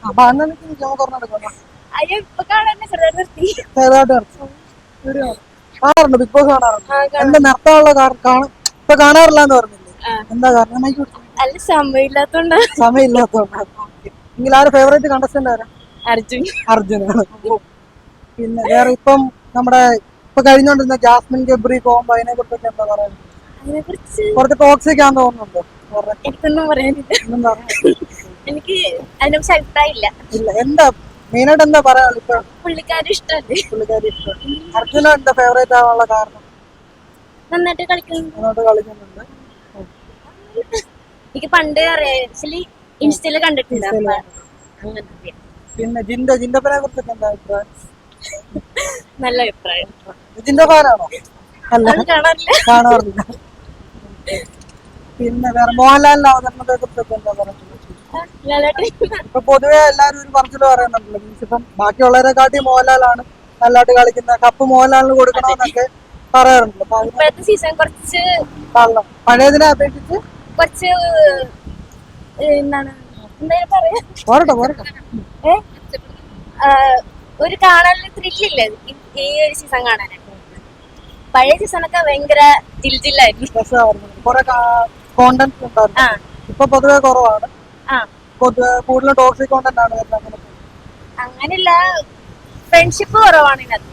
അപ്പൊ അന്നെനിക്ക് നമുക്ക് ഒരെണ്ണം എടുക്കണം. ചെറുതായിട്ട് കാണാറുണ്ട്, ബിഗ് ബോസ് കാണാറുണ്ട്. എന്താ നിർത്താനുള്ള ഇപ്പൊ കാണാറില്ല എന്ന് പറഞ്ഞില്ലേ, എന്താ കാരണം? സമയമില്ലാത്തോണ്ടാണ്. എങ്കിൽ ആര് ഫേവറേറ്റ് കണ്ടസ്റ്റന്റ് ആരാ? അർജുനാണ്. പിന്നെ വേറെ ഇപ്പം നമ്മുടെ ഇപ്പൊ കഴിഞ്ഞോണ്ടിരുന്ന ജാസ്മിൻ ഗബ്രി കോംബോ, അതിനെ കുറിച്ചൊക്കെ എന്താ പറയുന്നത്? കുറച്ച് ടോക്സിക് ആണെന്ന് തോന്നുന്നുണ്ടോ? എനിക്ക് അതിനെക്കുറിച്ച് അഭിപ്രായം ഇല്ല. എന്താ മെയിനായിട്ട് എന്താ പറയാനുള്ളത്? ഇപ്പൊ പുള്ളിക്കാരി ഇഷ്ടമല്ലേ? പുള്ളിക്കാരി ഇഷ്ടം. അർജുന എന്താ ഫേവറേറ്റ് ആവാനുള്ള കാരണം? നന്നായിട്ട് കളിക്കുന്നുണ്ട്. എനിക്ക് പണ്ട് അറിയാം, ആക്ച്വലി ഇൻസ്റ്റയില് കണ്ടിട്ടുണ്ട്. പിന്നെ ജിൻഡപ്പനെ കുറിച്ചൊക്കെ എന്താ അഭിപ്രായം? നല്ല അഭിപ്രായം. ജിൻഡോ ഫാനാണോ? അല്ല, കാണാറില്ല. പിന്നെ വേറെ മോഹൻലാലിന്റെ അവതരണത്തെ കുറിച്ചൊക്കെ എന്താ പറയുന്നത്? ഇപ്പൊ പൊതുവെ എല്ലാരും ഒരു പറച്ചില് പറയുന്നുണ്ടല്ലോ, മീൻസ് ഇപ്പം ബാക്കിയുള്ളവരെ കാട്ടി മോഹൻലാലാണ് നല്ലതായിട്ട് കളിക്കുന്ന, കപ്പ് മോഹൻലാലിന് കൊടുക്കണമെന്നൊക്കെ പറയാറുണ്ട്. ഇപ്പോഴത്തെ സീസൺ കുറച്ച് പഴയതിനെ അപേക്ഷിച്ച് കുറച്ച് എന്താണ് ഒരു കാണാനുള്ള ത്രില്ലില്ല ഈ ഒരു സീസൺ കാണാനായിട്ട്. പഴയ സീസണൊക്കെ ഭയങ്കര ജില്ലായിരുന്നു. കോണ്ടന്റ് ഉണ്ടായിരുന്നു. ഇപ്പൊ പൊതുവെ കുറവാണ്. കൂടുതൽ ടോക്സിക് കോണ്ടന്റ് ആണ് വരുന്നത്. അങ്ങനെയല്ല, ഫ്രണ്ട്ഷിപ്പ് കുറവാണ് ഇതിനകത്ത്.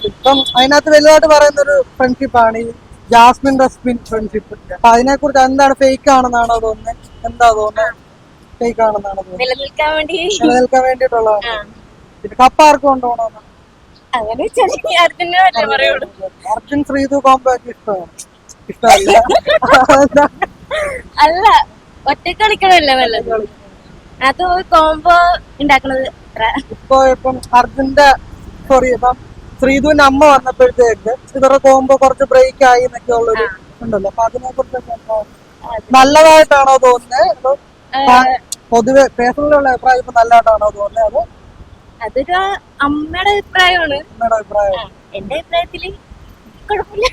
ഇപ്പം അതിനകത്ത് വലുതായിട്ട് പറയുന്ന ഒരു ഫ്രണ്ട്ഷിപ്പാണ് ഈ ജാസ്മിൻ റസ്മിൻ ഫ്രണ്ട്ഷിപ്പ്. അപ്പൊ അതിനെ കുറിച്ച് എന്താണ്, ഫേക്ക് ആണെന്നാണോ തോന്നുന്നത്? എന്താ തോന്നുന്നത്? ഫേക്ക് ആണെന്നാണോ തോന്നുന്നത്? നിലനിൽക്കാൻ വേണ്ടിയിട്ടുള്ളതാണ്. പിന്നെ കപ്പ ആർക്കും കൊണ്ടുപോകണമെന്ന് അങ്ങനെ അർജുൻ ശ്രീതു കോംബോ ഒക്കെ ഇഷ്ടമല്ല. അല്ല, ഒറ്റ കളിക്കണമല്ല നല്ലത്. അത് കോംബോ ഉണ്ടാക്കണത്. ഇപ്പം അർജുന്റെ ഇപ്പം ശ്രീധുവിന്റെ അമ്മ വന്നപ്പോഴത്തേക്ക് ഇവരുടെ കോംബോ കുറച്ച് ബ്രേക്ക് ആയി എന്നൊക്കെ ഉള്ളൊരു ഉണ്ടല്ലോ. അപ്പൊ അതിനെ കുറിച്ചൊക്കെ നല്ലതായിട്ടാണോ തോന്നുന്നത്? പൊതുവെ പേഴ്സണലുള്ള അഭിപ്രായം ഇപ്പൊ നല്ലതായിട്ടാണോ തോന്നുന്നത്? അതൊരു അമ്മയുടെ അഭിപ്രായമാണ്. എന്റെ അഭിപ്രായത്തില് കുഴപ്പമില്ല.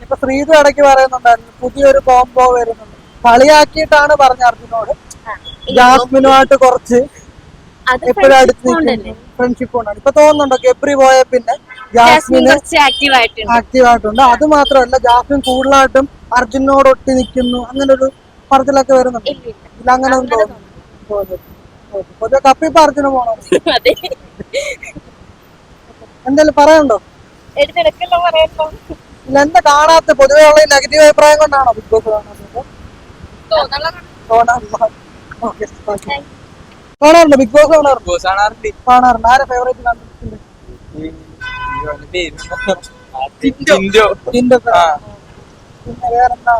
ഇപ്പൊ ശ്രീധു ഇടയ്ക്ക് പറയുന്നുണ്ടായിരുന്നു പുതിയൊരു കോംബോ വരുന്നുണ്ട്, കളിയാക്കിയിട്ടാണ് പറഞ്ഞ അർജുനോട്. ജാസ്മിനുമായിട്ട് കുറച്ച് എപ്പോഴും അടുത്ത് ഫ്രണ്ട്ഷിപ്പ് കൊണ്ടാണ്. ഇപ്പൊ തോന്നുന്നുണ്ടോ ഗബ്രി പോയ പിന്നെ ജാസ്മിൻ ആക്റ്റീവ് ആയിട്ടുണ്ട്? അത് മാത്രമല്ല, ജാസ്മിൻ കൂടുതലായിട്ടും അർജുനോട് ഒട്ടി നിൽക്കുന്നു, അങ്ങനെ ഒരു പറച്ചിലൊക്കെ വരുന്നുണ്ട്. ഇല്ല, അങ്ങനെ ഒന്നും തോന്നുന്നു. പൊതുവെ കപ്പിപ്പോ അർജുന പോണോ? എന്തായാലും പറയണ്ടോ? ഇല്ല, എന്താ കാണാത്ത പൊതുവെ ഉള്ള നെഗറ്റീവ് അഭിപ്രായം കൊണ്ടാണോ ബിഗ് ബോസ് കാണാറുണ്ട്? ബിഗ് ബോസ് കാണാറുണ്ട്. ആരെ ഫേവറേറ്റ് കണ്ടസ്റ്റന്റ്? പിന്നെ വേറെന്താ?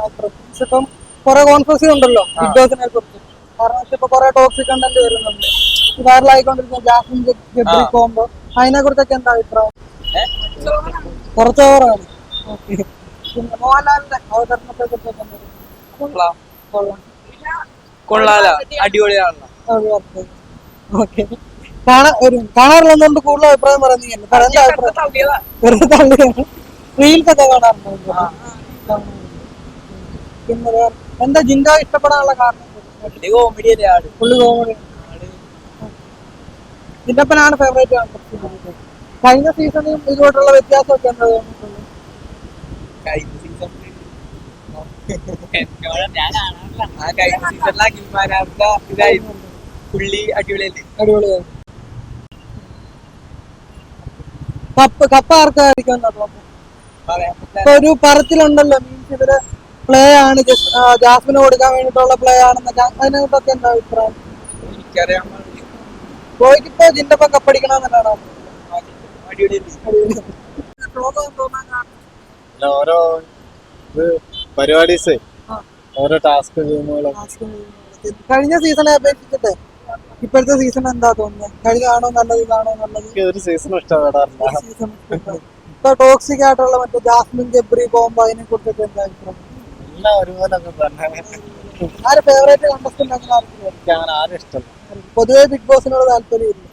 ഇപ്പം കുറെ കോൺഫ്രൻസ് ഉണ്ടല്ലോ ബിഗ് ബോസിനെ കുറിച്ച്. കാരണം ഇപ്പൊ കുറെ ടോക്സിക് കണ്ടന്റ് വരുന്നുണ്ട്, വൈറലായിക്കൊണ്ടിരിക്കുന്ന ജാസ്മിൻ ഗബ്രി കോംബോ. അതിനെ കുറിച്ചൊക്കെ എന്താ അഭിപ്രായം? കുറച്ച് ഓവറാണ്. പിന്നെ മോഹൻലാലിന്റെ അവതരണത്തെ കുറിച്ചൊക്കെ അടിപൊളിയാണ്. കാണാറില്ലെന്നുകൊണ്ട് കൂടുതൽ അഭിപ്രായം പറയുന്നീங்க. വെറുതെ തള്ളിയാണ്. റീൽസ് ഒക്കെ കാണാറുണ്ട്. പിന്നെ എന്താ ജിൻഡോ ഇഷ്ടപ്പെടാനുള്ള കാരണം? പുള്ളി കോമഡി. ജിൻഡപ്പനാണ് ഫേവറേറ്റ് ആണ്. കഴിഞ്ഞ സീസണിലും ഇതുമായിട്ടുള്ള വ്യത്യാസമൊക്കെ എന്താ തോന്നുന്നത്? അടിപൊളിയായി. കപ്പ ആർക്കായിരിക്കും? ഇപ്പൊ ഒരു പറച്ചിലുണ്ടല്ലോ, മീൻസ് ഇവര് പ്ലേ ആണ്, ജാസ്മിന് കൊടുക്കാൻ വേണ്ടിട്ടുള്ള പ്ലേ ആണെന്നൊക്കെ. അതിനെക്കുറിച്ചൊക്കെ എന്താ അഭിപ്രായം? ഗോയ്ക്കിപ്പോ ജിൻഡപ്പൻ കപ്പടിക്കണമെന്നാണോ? ഓരോ പരിപാടീസ്, ഓരോ ടാസ്ക് കഴിഞ്ഞ സീസണെ അപേക്ഷിച്ചിട്ട് ഇപ്പോഴത്തെ സീസൺ എന്താ തോന്നുന്നത്? കഴിഞ്ഞാണോ നല്ലത്, ഇതാണോ നല്ലത്? ഒരു സീസൺ ഇഷ്ടപ്പെടാറില്ല. ഇപ്പൊ ടോക്സിക് ആയിട്ടുള്ള മറ്റേ ജാസ്മിൻ ഗബ്രി കോംബോ, അതിനെ കുറിച്ചൊക്കെ എന്താ അഭിപ്രായം? എല്ലാം ഒരുപോലൊക്കെ തന്നെ. ആര് ഫേവറേറ്റ് കണ്ടസ്റ്റന്റ്? അങ്ങനെ ആരും ഇഷ്ടമല്ല. പൊതുവെ പൊതുവെ ബിഗ് ബോസിനോട് താല്പര്യം ഇല്ല.